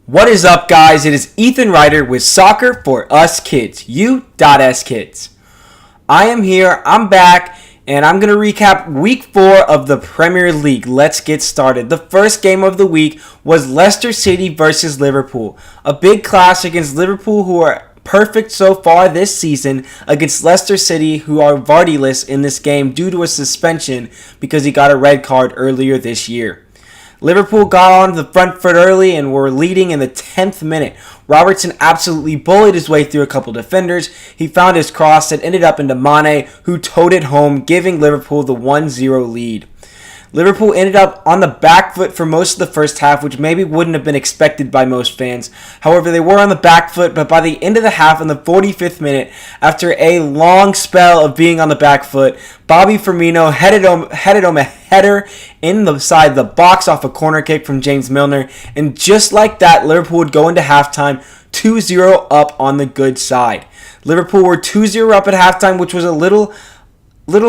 What is up, guys? It is Ethan Ryder with Soccer for Us Kids, U.S Kids. I am here, I'm back, and I'm going to recap Week 4 of the Premier League. Let's get started. The first game of the week was Leicester City versus Liverpool. A big clash against Liverpool, who are perfect so far this season, against Leicester City, who are Vardy-less in this game due to a suspension because he got a red card earlier this year. Liverpool got on the front foot early and were leading in the 10th minute. Robertson absolutely bullied his way through a couple defenders. He found his cross and ended up into Mane, who towed it home, giving Liverpool the 1-0 lead. Liverpool ended up on the back foot for most of the first half, which maybe wouldn't have been expected by most fans. However, they were on the back foot, but by the end of the half, in the 45th minute, after a long spell of being on the back foot, Bobby Firmino headed home a header inside the box off a corner kick from James Milner, and just like that, Liverpool would go into halftime 2-0 up on the good side. Liverpool were 2-0 up at halftime, which was a little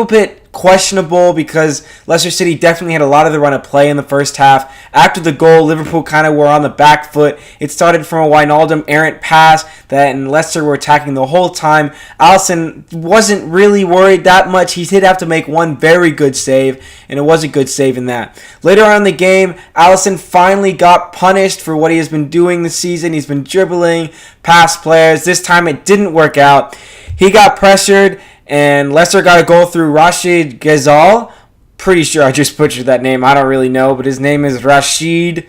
bit questionable because Leicester City definitely had a lot of the run of play in the first half. After the goal, Liverpool kind of were on the back foot. It started from a Wijnaldum errant pass and Leicester were attacking the whole time. Alisson wasn't really worried that much. He did have to make one very good save, and it was a good save in that. Later on in the game, Alisson finally got punished for what he has been doing this season. He's been dribbling past players. This time it didn't work out. He got pressured, and Leicester got a goal through Rashid Ghezal. Pretty sure I just butchered that name. I don't really know, but his name is Rashid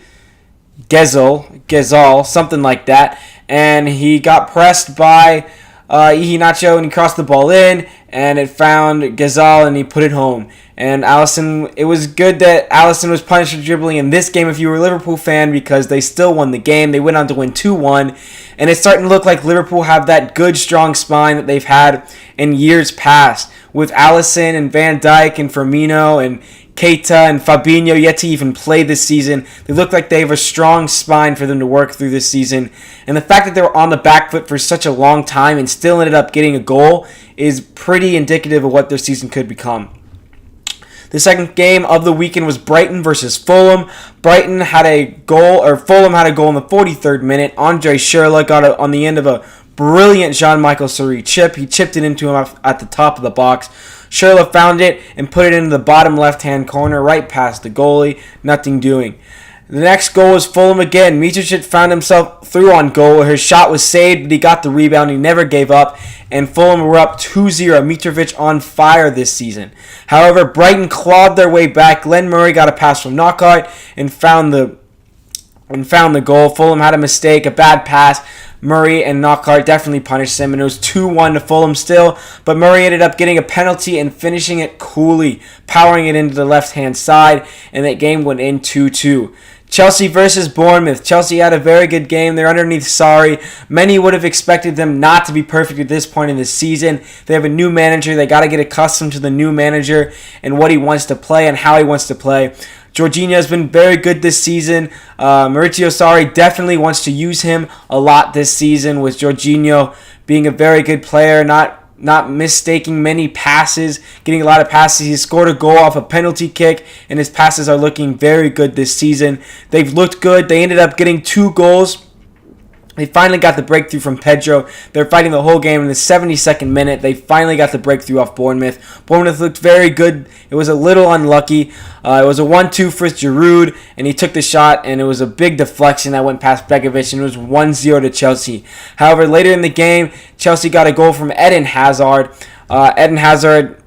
Ghezal, something like that. And he got pressed by Iheanacho, and he crossed the ball in, and it found Ghezal, and he put it home. And Alisson, it was good that Alisson was punished for dribbling in this game if you were a Liverpool fan, because they still won the game. They went on to win 2-1, and it's starting to look like Liverpool have that good, strong spine that they've had in years past, with Alisson and Van Dijk and Firmino and Keita and Fabinho yet to even play this season. They look like they have a strong spine for them to work through this season. And the fact that they were on the back foot for such a long time and still ended up getting a goal is pretty indicative of what their season could become. The second game of the weekend was Brighton versus Fulham. Fulham had a goal in the 43rd minute. Andre Schürrle got it on the end of a brilliant Jean-Michel Seri chip. He chipped it into him at the top of the box. Schürrle found it and put it into the bottom left-hand corner, right past the goalie. Nothing doing. The next goal was Fulham again. Mitrovic found himself through on goal. His shot was saved, but he got the rebound. He never gave up, and Fulham were up 2-0. Mitrovic on fire this season. However, Brighton clawed their way back. Glenn Murray got a pass from Knockout and found the goal. Fulham had a mistake, a bad pass. Murray and Knockaert definitely punished him, and it was 2-1 to Fulham still, but Murray ended up getting a penalty and finishing it coolly, powering it into the left-hand side, and that game went in 2-2. Chelsea versus Bournemouth. Chelsea had a very good game. They're underneath Sarri. Many would have expected them not to be perfect at this point in the season. They have a new manager. They got to get accustomed to the new manager and what he wants to play and how he wants to play. Jorginho has been very good this season. Maurizio Sarri definitely wants to use him a lot this season, with Jorginho being a very good player, not mistaking many passes, getting a lot of passes. He scored a goal off a penalty kick, and his passes are looking very good this season. They've looked good. They ended up getting 2 goals. They finally got the breakthrough from Pedro. They're fighting the whole game in the 72nd minute. They finally got the breakthrough off Bournemouth. Bournemouth looked very good. It was a little unlucky. It was a 1-2 for Giroud, and he took the shot, and it was a big deflection that went past Begovic, and it was 1-0 to Chelsea. However, later in the game, Chelsea got a goal from Eden Hazard. Eden Hazard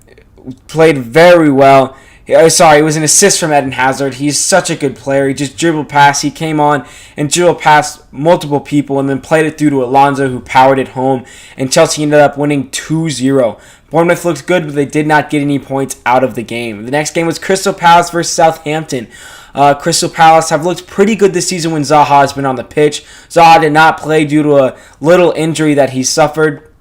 played very well. It was an assist from Eden Hazard. He's such a good player. He just dribbled past. He came on and dribbled past multiple people and then played it through to Alonso, who powered it home. And Chelsea ended up winning 2-0. Bournemouth looked good, but they did not get any points out of the game. The next game was Crystal Palace versus Southampton. Crystal Palace have looked pretty good this season when Zaha has been on the pitch. Zaha did not play due to a little injury that he suffered.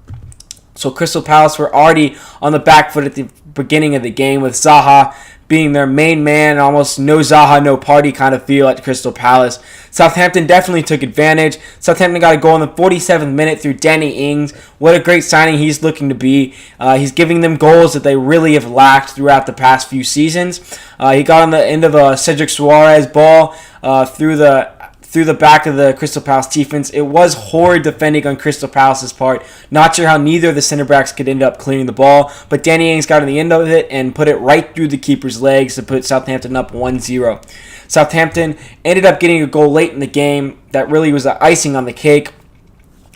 So Crystal Palace were already on the back foot at the beginning of the game, with Zaha being their main man, almost no Zaha, no party kind of feel at Crystal Palace. Southampton definitely took advantage. Southampton got a goal in the 47th minute through Danny Ings. What a great signing he's looking to be. He's giving them goals that they really have lacked throughout the past few seasons. He got on the end of a Cedric Suarez ball through through the back of the Crystal Palace defense. It was horrid defending on Crystal Palace's part. Not sure how neither of the center backs could end up clearing the ball, but Danny Ings got on the end of it and put it right through the keeper's legs to put Southampton up 1-0. Southampton ended up getting a goal late in the game that really was the icing on the cake.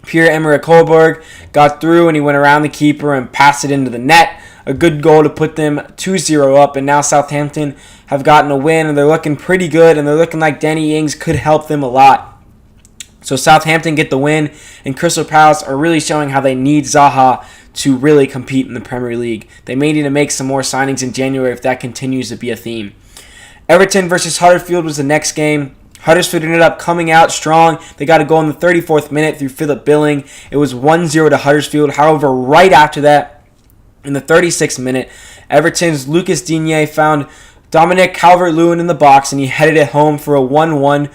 Pierre-Emerick Højbjerg got through and he went around the keeper and passed it into the net. A good goal to put them 2-0 up, and now Southampton have gotten a win, and they're looking pretty good, and they're looking like Danny Ings could help them a lot. So Southampton get the win, and Crystal Palace are really showing how they need Zaha to really compete in the Premier League. They may need to make some more signings in January if that continues to be a theme. Everton versus Huddersfield was the next game. Huddersfield ended up coming out strong. They got a goal in the 34th minute through Philip Billing. It was 1-0 to Huddersfield. However, right after that, in the 36th minute, Everton's Lucas Digne found Dominic Calvert-Lewin in the box, and he headed it home for a 1-1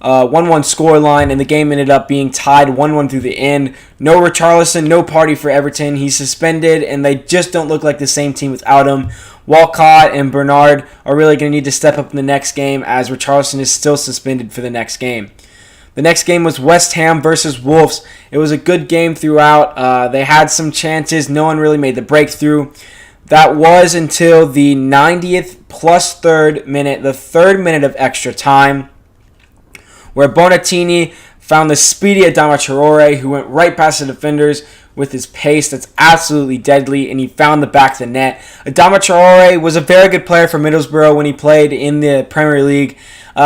scoreline, and the game ended up being tied 1-1 through the end. No Richarlison, no party for Everton. He's suspended, and they just don't look like the same team without him. Walcott and Bernard are really going to need to step up in the next game, as Richarlison is still suspended for the next game. The next game was West Ham versus Wolves. It was a good game throughout. They had some chances. No one really made the breakthrough. That was until the 90th plus third minute, the third minute of extra time, where Bonatini found the speedy Adama Traore, who went right past the defenders with his pace that's absolutely deadly, and he found the back of the net. Adama Traore was a very good player for Middlesbrough when he played in the Premier League.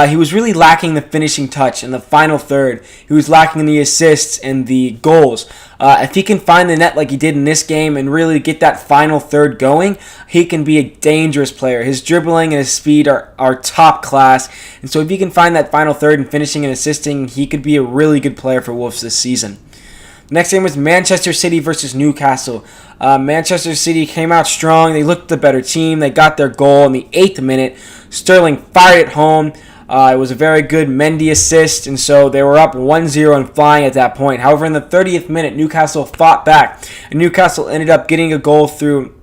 He was really lacking the finishing touch in the final third. He was lacking the assists and the goals. If he can find the net like he did in this game and really get that final third going, he can be a dangerous player. His dribbling and his speed are top class. And so if he can find that final third and finishing and assisting, he could be a really good player for Wolves this season. The next game was Manchester City versus Newcastle. Manchester City came out strong. They looked the better team. They got their goal in the 8th minute. Sterling fired it home. It was a very good Mendy assist, and so they were up 1-0 and flying at that point. However, in the 30th minute, Newcastle fought back, and Newcastle ended up getting a goal through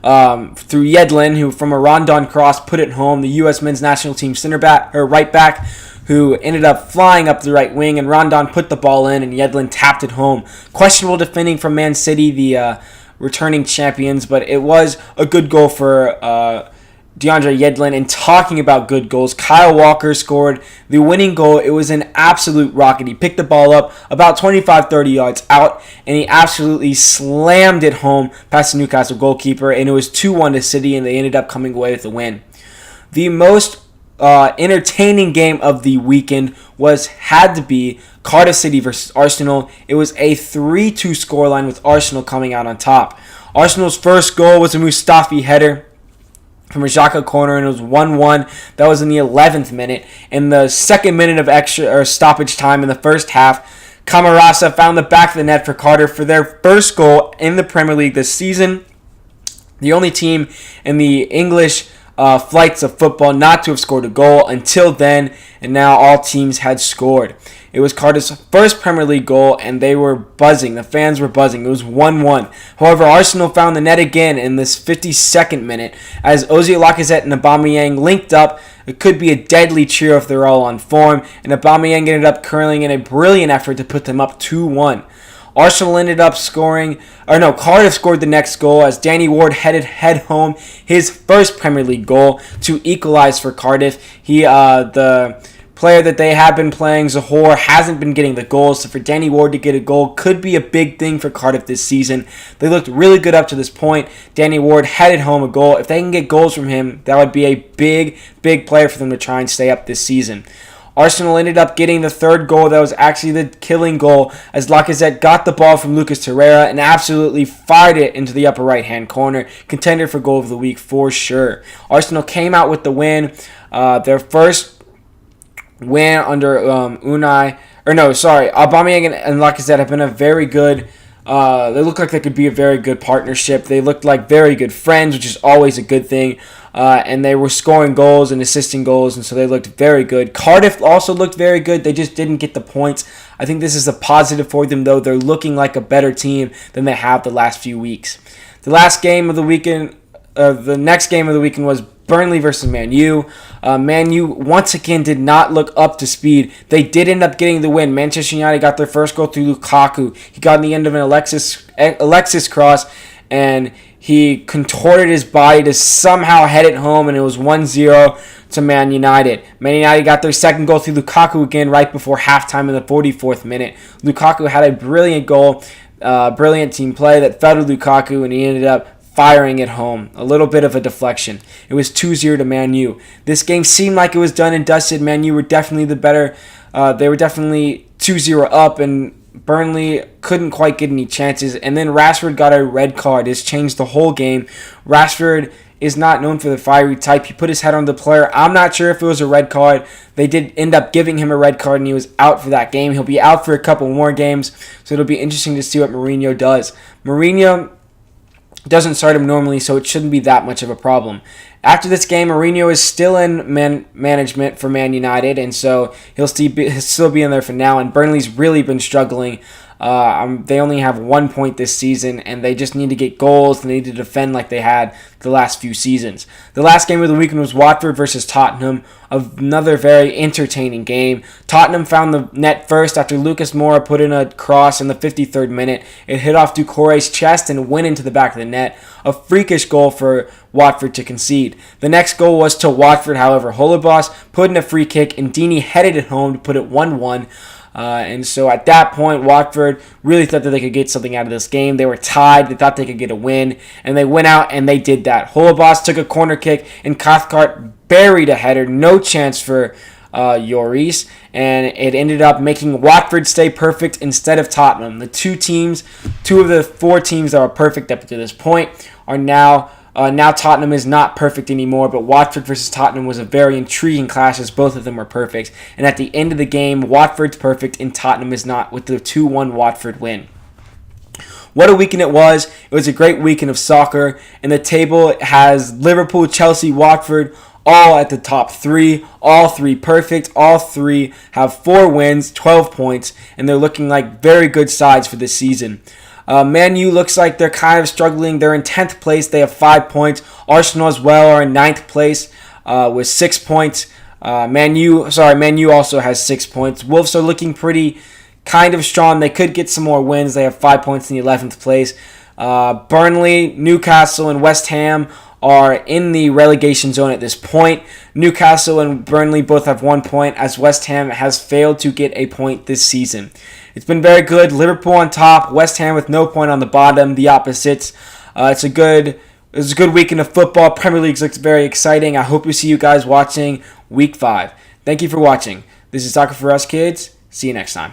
Yedlin, who from a Rondon cross put it home. The U.S. men's national team center back or right back, who ended up flying up the right wing, and Rondon put the ball in, and Yedlin tapped it home. Questionable defending from Man City, the returning champions, but it was a good goal for DeAndre Yedlin. And talking about good goals, Kyle Walker scored the winning goal. It was an absolute rocket. He picked the ball up about 25-30 yards out, and he absolutely slammed it home past the Newcastle goalkeeper, and it was 2-1 to City, and they ended up coming away with the win. The most entertaining game of the weekend had to be Cardiff City versus Arsenal. It was a 3-2 scoreline with Arsenal coming out on top. Arsenal's first goal was a Mustafi header from a Xhaka corner, and it was 1-1. That was in the 11th minute. In the second minute of extra or stoppage time in the first half, Camarasa found the back of the net for Cardiff for their first goal in the Premier League this season. The only team in the English flights of football not to have scored a goal until then, and now all teams had scored. It was Cardiff's first Premier League goal, and they were buzzing. The fans were buzzing. It was 1-1. However, Arsenal found the net again in this 52nd minute as Ozil, Lacazette, and Aubameyang linked up. It could be a deadly trio if they're all on form, and Aubameyang ended up curling in a brilliant effort to put them up 2-1. Arsenal ended up Cardiff scored the next goal as Danny Ward head home his first Premier League goal to equalize for Cardiff. The player that they have been playing, Zahor, hasn't been getting the goals, so for Danny Ward to get a goal could be a big thing for Cardiff this season. They looked really good up to this point. Danny Ward headed home a goal. If they can get goals from him, that would be a big, big player for them to try and stay up this season. Arsenal ended up getting the third goal. That was actually the killing goal as Lacazette got the ball from Lucas Torreira and absolutely fired it into the upper right-hand corner. Contender for goal of the week for sure. Arsenal came out with the win. Their first win under Aubameyang and Lacazette have been a very good. They look like they could be a very good partnership. They looked like very good friends, which is always a good thing. And they were scoring goals and assisting goals, and so they looked very good. Cardiff also looked very good. They just didn't get the points. I think this is a positive for them, though. They're looking like a better team than they have the last few weeks. The last game of the weekend the next game of the weekend was Burnley versus Man U. Man U once again did not look up to speed. They did end up getting the win. Manchester United got their first goal through Lukaku. He got in the end of an Alexis cross, and he contorted his body to somehow head it home, and it was 1-0 to Man United. Man United got their second goal through Lukaku again right before halftime in the 44th minute. Lukaku had a brilliant goal, brilliant team play that fell to Lukaku, and he ended up firing it home. A little bit of a deflection. It was 2-0 to Man U. This game seemed like it was done and dusted. Man U were definitely the better. They were definitely 2-0 up, and Burnley couldn't quite get any chances. And then Rashford got a red card. This changed the whole game. Rashford is not known for the fiery type. He put his head on the player. I'm not sure if it was a red card. They did end up giving him a red card, and he was out for that game. He'll be out for a couple more games, so it'll be interesting to see what Mourinho does. Mourinho doesn't start him normally, so it shouldn't be that much of a problem. After this game, Mourinho is still in management for Man United, and so he'll still be in there for now. And Burnley's really been struggling. They only have 1 point this season, and they just need to get goals. They need to defend like they had the last few seasons. The last game of the weekend was Watford versus Tottenham. Another very entertaining game. Tottenham found the net first after Lucas Moura put in a cross in the 53rd minute. It hit off Doucouré's chest and went into the back of the net. A freakish goal for Watford to concede. The next goal was to Watford, however. Holebas put in a free kick, and Deeney headed it home to put it 1-1. And so at that point, Watford really thought that they could get something out of this game. They were tied. They thought they could get a win. And they went out and they did that. Holebas took a corner kick, and Cathcart buried a header. No chance for Lloris. And it ended up making Watford stay perfect instead of Tottenham. The two of the four teams that were perfect up to this point are now Tottenham is not perfect anymore, but Watford versus Tottenham was a very intriguing clash as both of them were perfect. And at the end of the game, Watford's perfect and Tottenham is not with the 2-1 Watford win. What a weekend it was. It was a great weekend of soccer, and the table has Liverpool, Chelsea, Watford all at the top three. All three perfect. All three have 4 wins, 12 points, and they're looking like very good sides for this season. Man U looks like they're kind of struggling. They're in 10th place. They have 5 points. Arsenal as well are in 9th place with 6 points. Man U also has 6 points. Wolves are looking pretty kind of strong. They could get some more wins. They have 5 points in the 11th place. Burnley, Newcastle, and West Ham are in the relegation zone at this point. Newcastle and Burnley both have 1 point, as West Ham has failed to get a point this season. It's been very good. Liverpool on top, West Ham with no point on the bottom, the opposites. It's a good weekend of football. Premier League looks very exciting. I hope to see you guys watching Week 5. Thank you for watching. This is Soccer for Us Kids. See you next time.